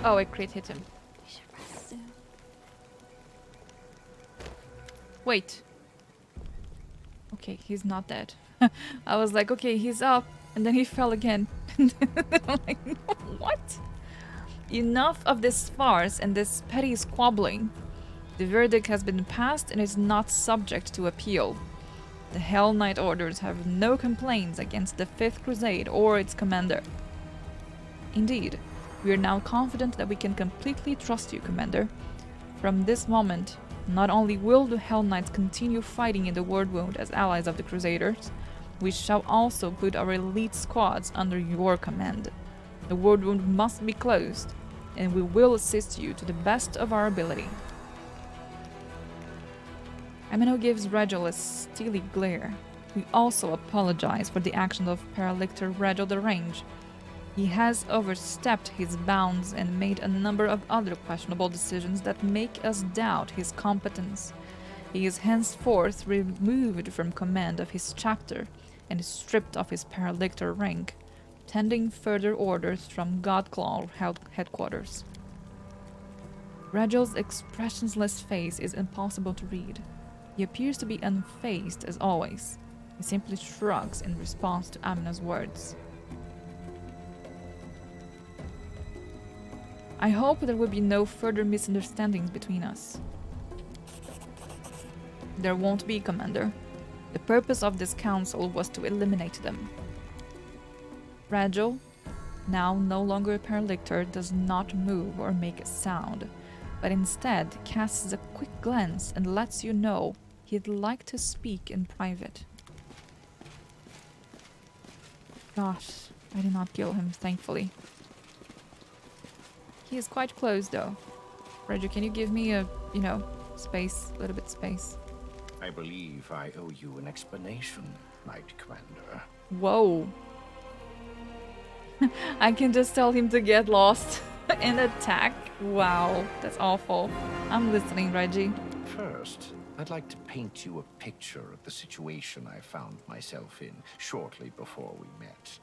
Oh, I crit hit him. We should rest soon. Wait. Okay, he's not dead. I was like, okay, he's up, and then he fell again. I'm like, no, what? Enough of this farce and this petty squabbling. The verdict has been passed and is not subject to appeal. The Hell Knight orders have no complaints against the Fifth Crusade or its commander. Indeed, we are now confident that we can completely trust you, Commander. From this moment, not only will the Hell Knights continue fighting in the Wordwound as allies of the Crusaders, we shall also put our elite squads under your command. The Wordwound must be closed, and we will assist you to the best of our ability. Amino gives Regil a steely glare. We also apologize for the action of Paralictor Regil the Range. He has overstepped his bounds and made a number of other questionable decisions that make us doubt his competence. He is henceforth removed from command of his chapter and stripped of his Paralictor rank, pending further orders from Godclaw headquarters. Regil's expressionless face is impossible to read. He appears to be unfazed as always. He simply shrugs in response to Amina's words. I hope there will be no further misunderstandings between us. There won't be, Commander. The purpose of this council was to eliminate them. Regil, now no longer a Paralictor, does not move or make a sound, but instead casts a quick glance and lets you know he'd like to speak in private. Gosh, I did not kill him, thankfully. He is quite close, though. Regil, can you give me a, space, a little bit space? I believe I owe you an explanation, Knight Commander. Whoa. I can just tell him to get lost and attack. Wow, that's awful. I'm listening, Reggie. First, I'd like to paint you a picture of the situation I found myself in shortly before we met.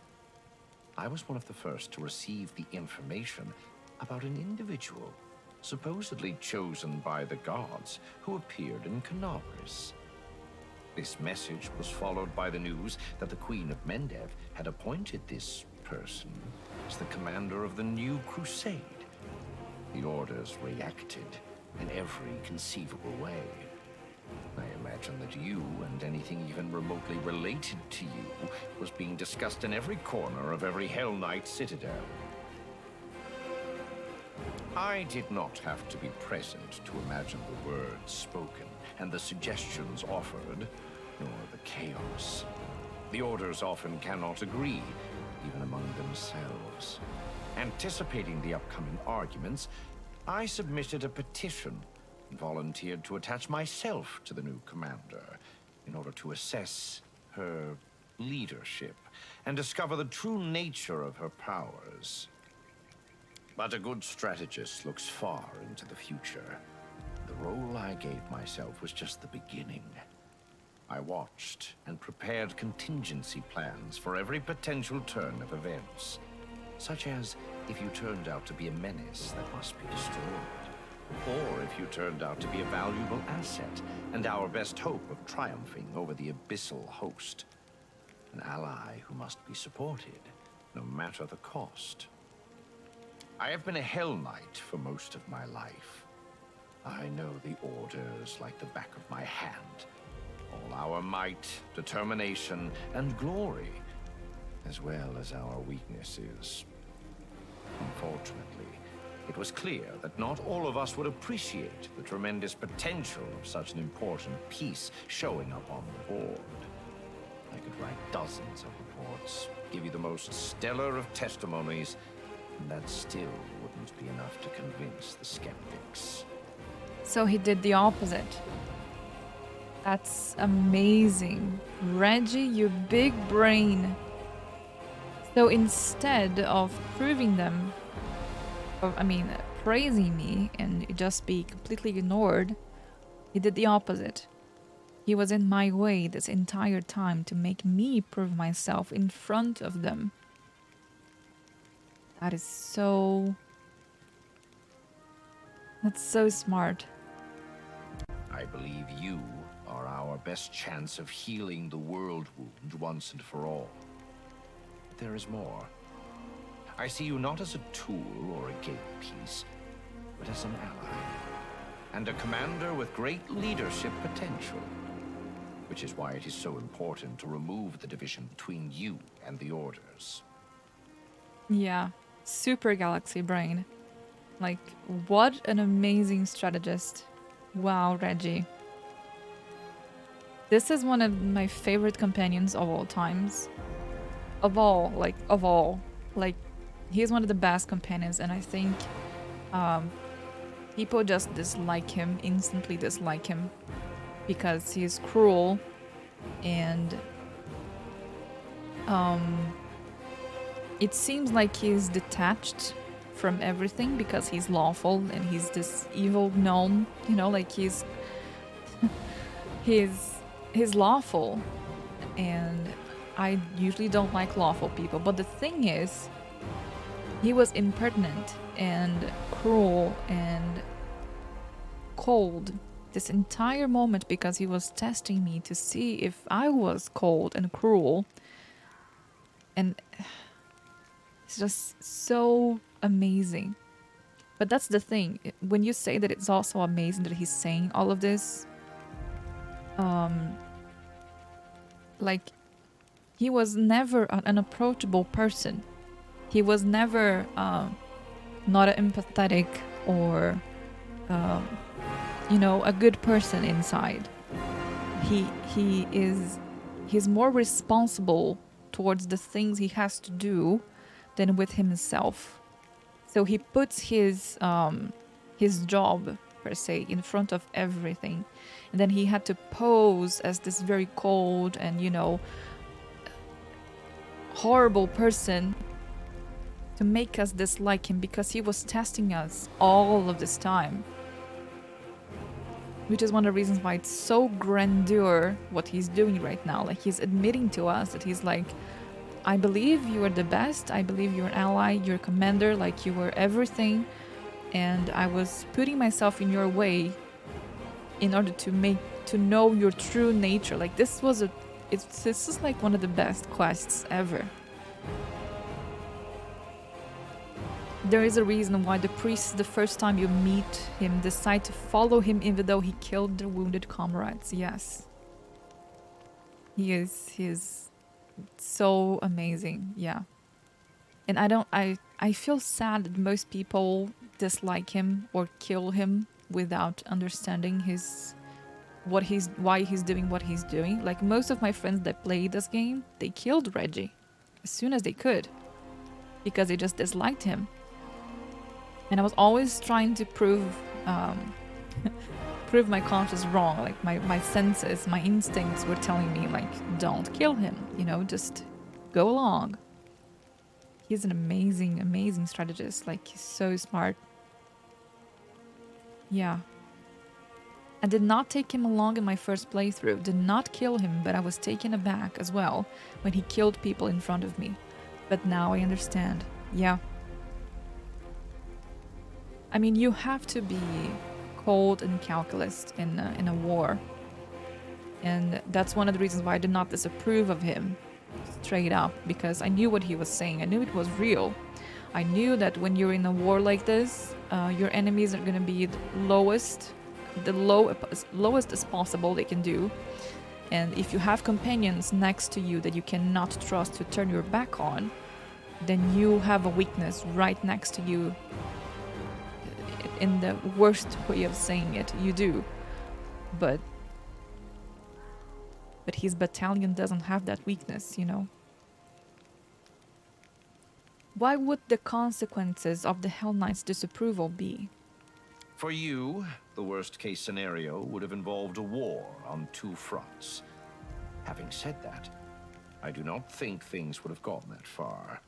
I was one of the first to receive the information about an individual supposedly chosen by the gods who appeared in Canabris. This message was followed by the news that the Queen of Mendev had appointed this person as the commander of the new crusade. The orders reacted in every conceivable way. I imagine that you and anything even remotely related to you was being discussed in every corner of every Hell Knight citadel. I did not have to be present to imagine the words spoken and the suggestions offered, nor the chaos. The orders often cannot agree, even among themselves. Anticipating the upcoming arguments, I submitted a petition and volunteered to attach myself to the new commander in order to assess her leadership and discover the true nature of her powers. But a good strategist looks far into the future. The role I gave myself was just the beginning. I watched and prepared contingency plans for every potential turn of events, such as if you turned out to be a menace that must be destroyed, or if you turned out to be a valuable asset and our best hope of triumphing over the abyssal host, an ally who must be supported, no matter the cost. I have been a Hell Knight for most of my life. I know the orders like the back of my hand. All our might, determination, and glory, as well as our weaknesses. Unfortunately, it was clear that not all of us would appreciate the tremendous potential of such an important piece showing up on the board. I could write dozens of reports, give you the most stellar of testimonies, and that still wouldn't be enough to convince the skeptics. So he did the opposite. That's amazing. Reggie, you big brain. So instead of proving them, praising me and just be completely ignored, he did the opposite. He was in my way this entire time to make me prove myself in front of them. That is so That's so smart. I believe you are our best chance of healing the world wound once and for all. But there is more. I see you not as a tool or a game piece, but as an ally. And a commander with great leadership potential. Which is why it is so important to remove the division between you and the Orders. Yeah, super galaxy brain. Like, what an amazing strategist. Wow, Reggie. This is one of my favorite companions of all times. Of all. Like, he's one of the best companions, and I think people just dislike him, instantly dislike him, because he's cruel and it seems like he's detached from everything because he's lawful and he's this evil gnome, you know, like he's lawful, and I usually don't like lawful people, but the thing is he was impertinent and cruel and cold this entire moment because he was testing me to see if I was cold and cruel, and it's just so amazing. But that's the thing. When you say that it's also amazing that he's saying all of this, like, he was never an approachable person. He was never not empathetic or, you know, a good person inside. He's more responsible towards the things he has to do than with himself. So he puts his job per se in front of everything, and then he had to pose as this very cold and, you know, horrible person to make us dislike him because he was testing us all of this time. Which is one of the reasons why it's so grandeur what he's doing right now. Like, he's admitting to us that he's like, I believe you are the best. I believe you're an ally. You're a commander. Like, you were everything. And I was putting myself in your way in order to know your true nature. Like, this is like one of the best quests ever. There is a reason why the priests, the first time you meet him, decide to follow him even though he killed their wounded comrades. Yes. He is so amazing. Yeah. And I feel sad that most people dislike him or kill him without understanding why he's doing what he's doing. Like, most of my friends that play this game, they killed Reggie as soon as they could because they just disliked him. And I was always trying to prove my conscience wrong. Like, my senses, my instincts were telling me, like, don't kill him, you know, just go along. He's an amazing, amazing strategist. Like, he's so smart. Yeah. I did not take him along in my first playthrough. Did not kill him, but I was taken aback as well when he killed people in front of me. But now I understand. Yeah. I mean, you have to be cold and calculus in a war. And that's one of the reasons why I did not disapprove of him straight up, because I knew what he was saying. I knew it was real. I knew that when you're in a war like this, your enemies are going to be the lowest as possible they can do. And if you have companions next to you that you cannot trust to turn your back on, then you have a weakness right next to you. In the worst way of saying it, you do. But his battalion doesn't have that weakness, you know. Why would the consequences of the Hell Knight's disapproval be? For you, the worst-case scenario would have involved a war on two fronts. Having said that, I do not think things would have gone that far.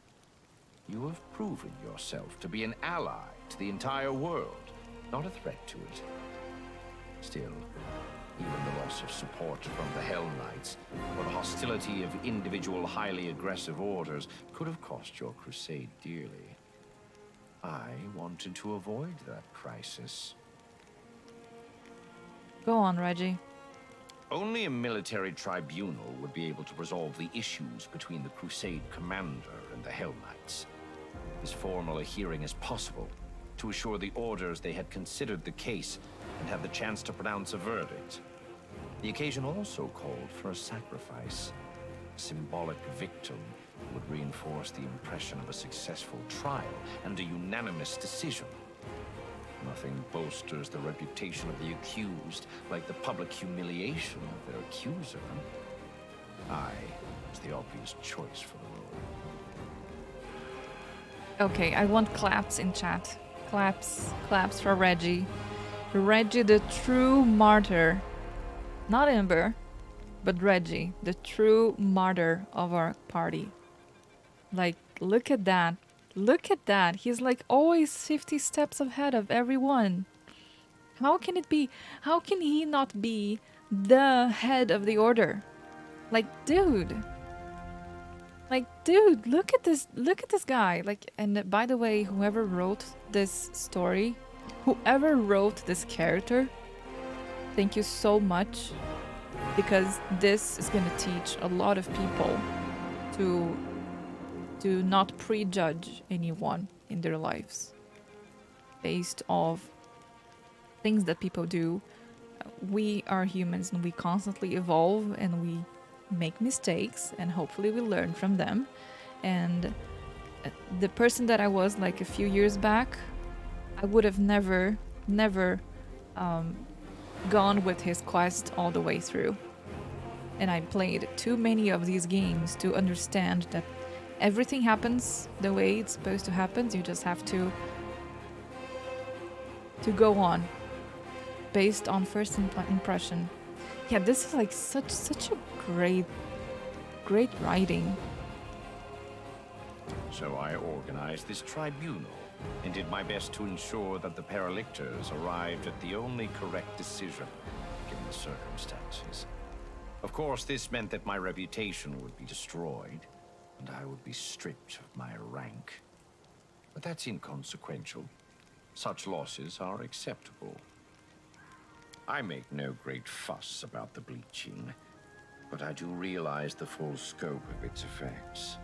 You have proven yourself to be an ally to the entire world, not a threat to it. Still, even the loss of support from the Hell Knights, or the hostility of individual highly aggressive orders, could have cost your crusade dearly. I wanted to avoid that crisis. Go on, Reggie. Only a military tribunal would be able to resolve the issues between the Crusade commander and the Hell Knights. As formal a hearing as possible, to assure the orders they had considered the case and had the chance to pronounce a verdict. The occasion also called for a sacrifice. A symbolic victim would reinforce the impression of a successful trial and a unanimous decision. Nothing bolsters the reputation of the accused like the public humiliation of their accuser. I was the obvious choice for the role. Okay, I want claps in chat. Claps. Claps for Reggie. Reggie, the true martyr. Not Ember, but Reggie, the true martyr of our party. Like, look at that. Look at that. He's like always 50 steps ahead of everyone. How can it be? How can he not be the head of the order? Like, dude. Like, dude, look at this. Look at this guy. Like, and by the way, whoever wrote this story, whoever wrote this character, thank you so much, because this is going to teach a lot of people to not prejudge anyone in their lives based off things that people do. We are humans and we constantly evolve and we make mistakes and hopefully we learn from them. And the person that I was like a few years back, I would have never gone with his quest all the way through. And I played too many of these games to understand that everything happens the way it's supposed to happen. You just have to go on based on first impression. Yeah, this is like such a great writing. So I organized this tribunal and did my best to ensure that the Paralictors arrived at the only correct decision given the circumstances. Of course, this meant that my reputation would be destroyed and I would be stripped of my rank. But that's inconsequential. Such losses are acceptable. I make no great fuss about the bleaching, but I do realize the full scope of its effects.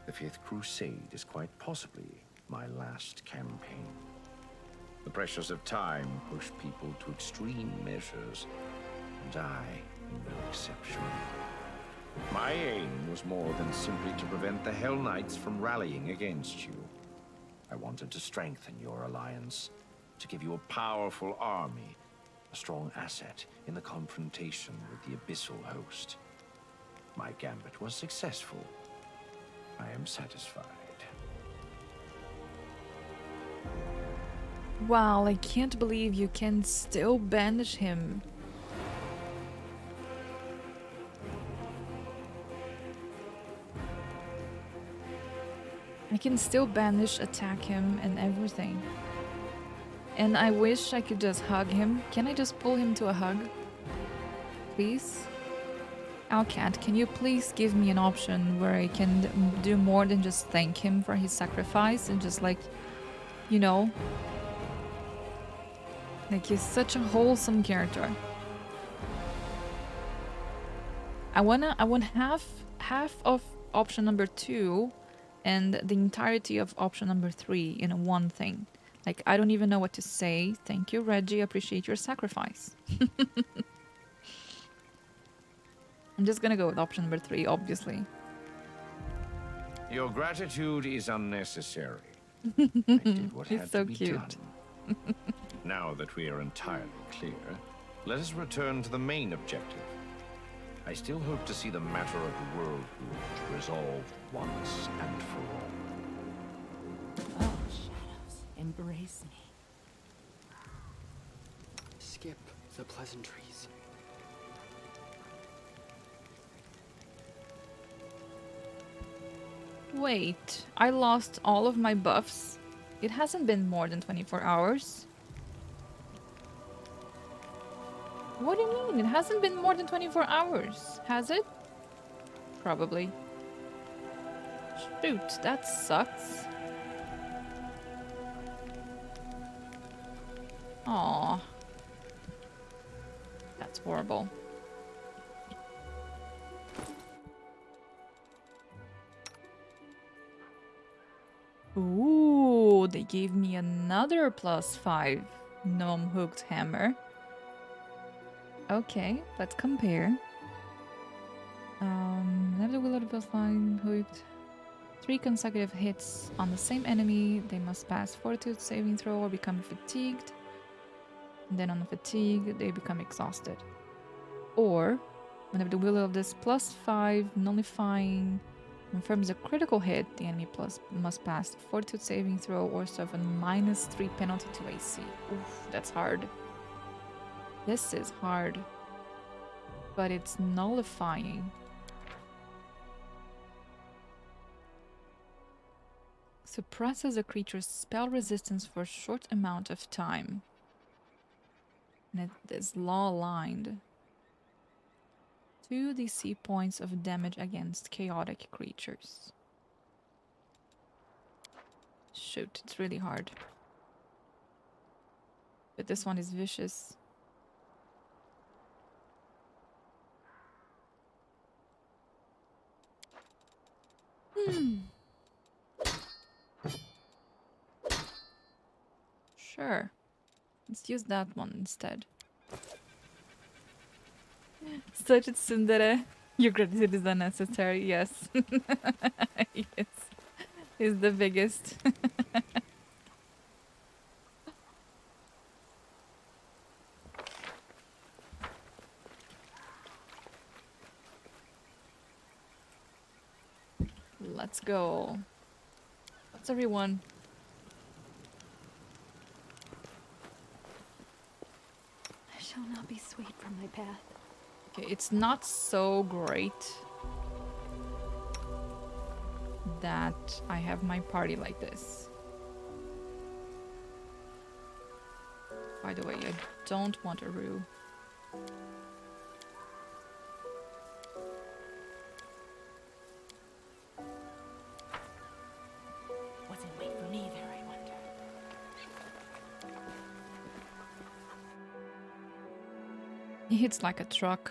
The Fifth Crusade is quite possibly my last campaign. The pressures of time push people to extreme measures, and I am no exception. My aim was more than simply to prevent the Hell Knights from rallying against you. I wanted to strengthen your alliance, to give you a powerful army, a strong asset in the confrontation with the Abyssal Host. My gambit was successful. I am satisfied. Wow, I can't believe you can still banish him. I can still banish, attack him, and everything. And I wish I could just hug him. Can I just pull him to a hug? Please? Owlcat, can you please give me an option where I can do more than just thank him for his sacrifice and just like, you know, like he's such a wholesome character. I want half of option number 2 and the entirety of option number 3 in one thing. Like, I don't even know what to say. Thank you, Reggie. Appreciate your sacrifice. I'm just gonna go with option number 3, obviously. Your gratitude is unnecessary. I did what He's had so to be cute. done. Now that we are entirely clear, let us return to the main objective. I still hope to see the matter of the world resolved once and for all. Oh, shadows, embrace me. Skip the pleasantries. Wait, I lost all of my buffs? It hasn't been more than 24 hours. What do you mean? It hasn't been more than 24 hours, has it? Probably. Shoot, that sucks. Aww. That's horrible. Ooh, they gave me another +5 gnome hooked hammer. Okay, let's compare. Never will of the +5 hooked. 3 consecutive hits on the same enemy. They must pass fortitude saving throw or become fatigued. And then on fatigue, they become exhausted. Or, whenever the will of this +5 nullifying confirms a critical hit, the enemy must pass fortitude saving throw or suffer -3 penalty to AC. Oof, that's hard. This is hard. But it's nullifying. Suppresses a creature's spell resistance for a short amount of time. And it is law-aligned. 2 DC points of damage against chaotic creatures. Shoot, it's really hard. But this one is vicious. Sure. Let's use that one instead. Such a tsundere. Your gratitude is unnecessary, yes. Yes. He's the biggest. Let's go. What's everyone? I shall not be swayed from my path. Okay, it's not so great that I have my party like this. By the way, I don't want a rue. Wasn't wait for me there, I wonder. He hits like a truck.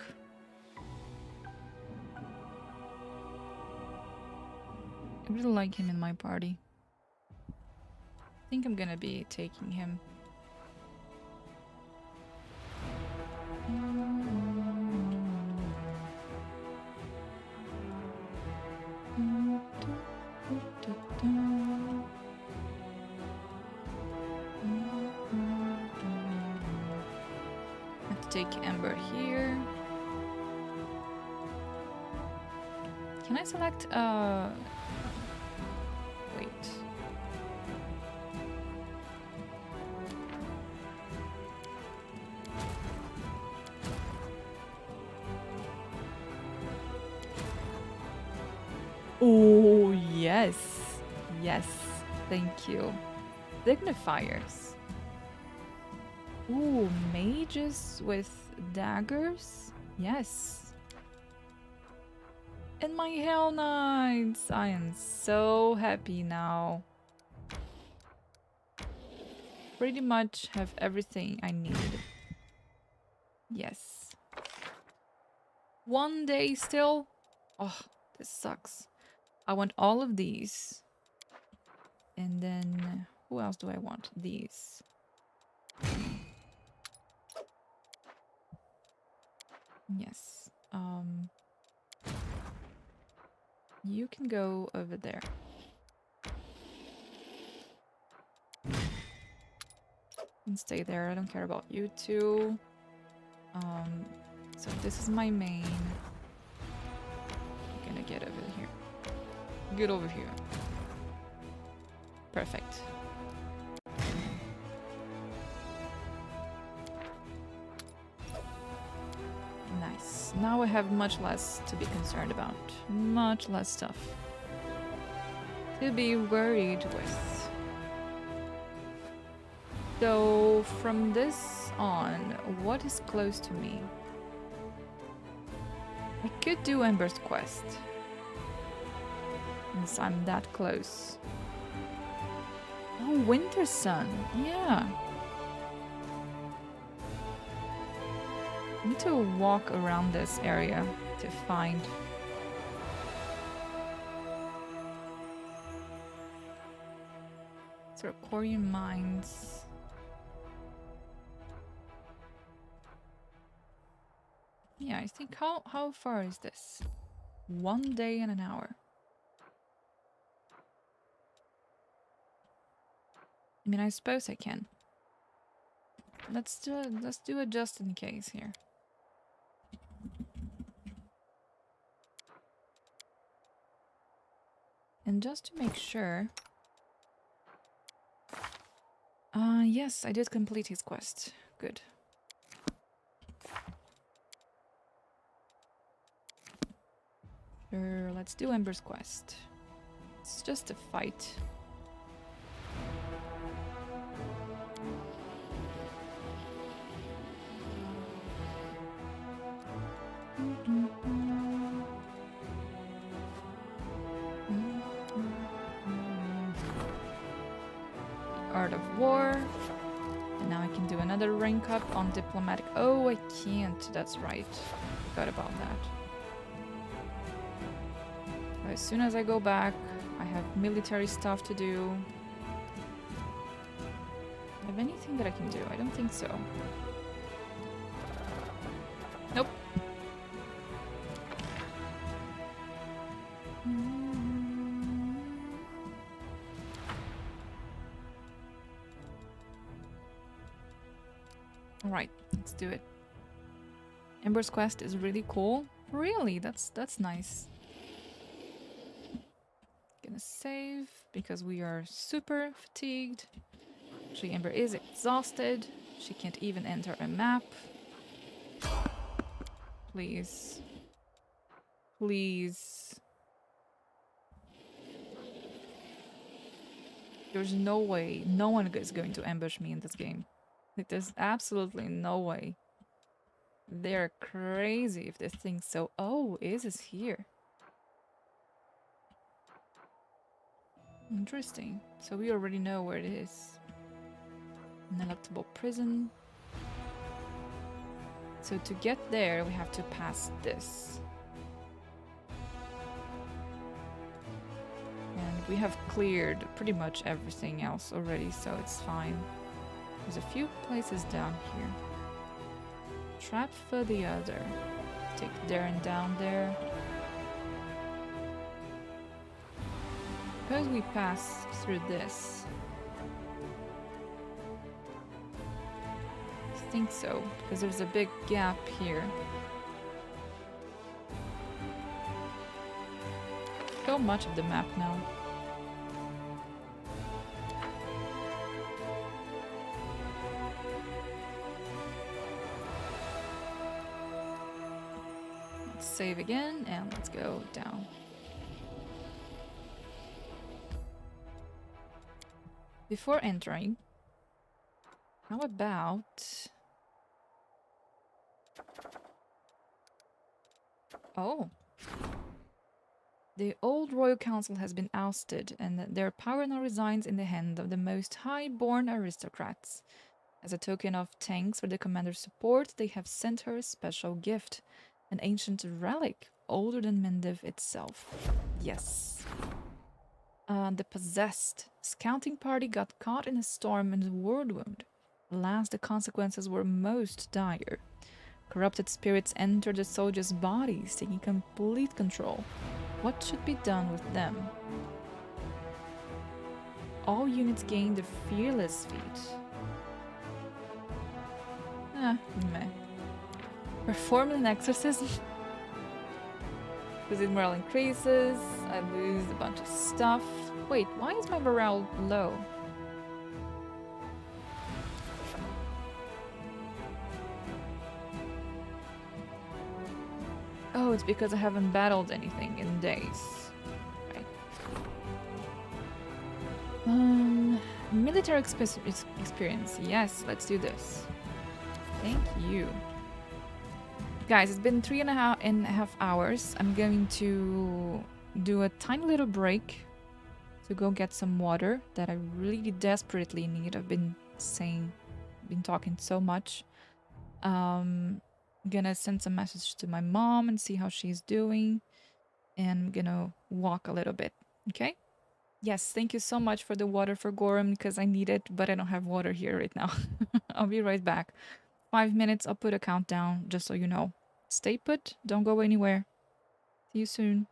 I really like him in my party. I think I'm gonna be taking him. Have to take Ember here. Can I select wait. Oh, yes. Yes. Thank you. Dignifiers. Ooh, mages with daggers? Yes. And my Hell Knights! I am so happy now. Pretty much have everything I need. Yes. 1 day still? Oh, this sucks. I want all of these. And then, who else do I want? These. Yes. You can go over there. And stay there. I don't care about you two. So this is my main. I'm gonna get over here. Get over here. Perfect. Nice. Now I have much less to be concerned about. Much less stuff to be worried with. So from this on, what is close to me? I could do Ember's quest. Since I'm that close. Oh, Winter Sun. Yeah. I need to walk around this area to find. Corian mines. Yeah, I think how far is this? 1 day and an hour. I mean, I suppose I can. Let's do it just in case here. And just to make sure. Yes, I did complete his quest. Good. Sure, let's do Ember's quest. It's just a fight. Art of War. And now I can do another rank up on Diplomatic. Oh, I can't. That's right. Forgot about that. As soon as I go back, I have military stuff to do. Have anything that I can do? I don't think so. Nope. Alright, let's do it. Ember's quest is really cool. Really, that's nice. Gonna save because we are super fatigued. Actually, Ember is exhausted. She can't even enter a map. Please. Please. There's no way. No one is going to ambush me in this game. Like, there's absolutely no way. They're crazy if they think so. Oh, Iz is here. Interesting. So we already know where it is. Ineluctable prison. So to get there, we have to pass this. And we have cleared pretty much everything else already, so it's fine. There's a few places down here. Trap for the other. Take there and down there. Suppose we pass through this. I think so, because there's a big gap here. So much of the map now. Let's save again and let's go down. Before entering, how about... Oh. The old royal council has been ousted, and their power now resides in the hand of the most high-born aristocrats. As a token of thanks for the commander's support, they have sent her a special gift, an ancient relic, older than Mendev itself. Yes. The possessed scouting party got caught in a storm in the Whirlwind. Alas, the consequences were most dire. Corrupted spirits entered the soldiers' bodies, taking complete control. What should be done with them? All units gained the Fearless feat. Meh. Perform an exorcism. Because morale increases, I lose a bunch of stuff. Wait, why is my morale low? Oh, it's because I haven't battled anything in days. Right. Military experience. Yes, let's do this. Thank you. Guys, it's been 3.5 hours. I'm going to do a tiny little break to go get some water that I really desperately need. I've been talking so much. I'm gonna send some message to my mom and see how she's doing. And I'm gonna walk a little bit. Okay? Yes, thank you so much for the water for Gorham because I need it, but I don't have water here right now. I'll be right back. 5 minutes, I'll put a countdown just so you know. Stay put, don't go anywhere. See you soon.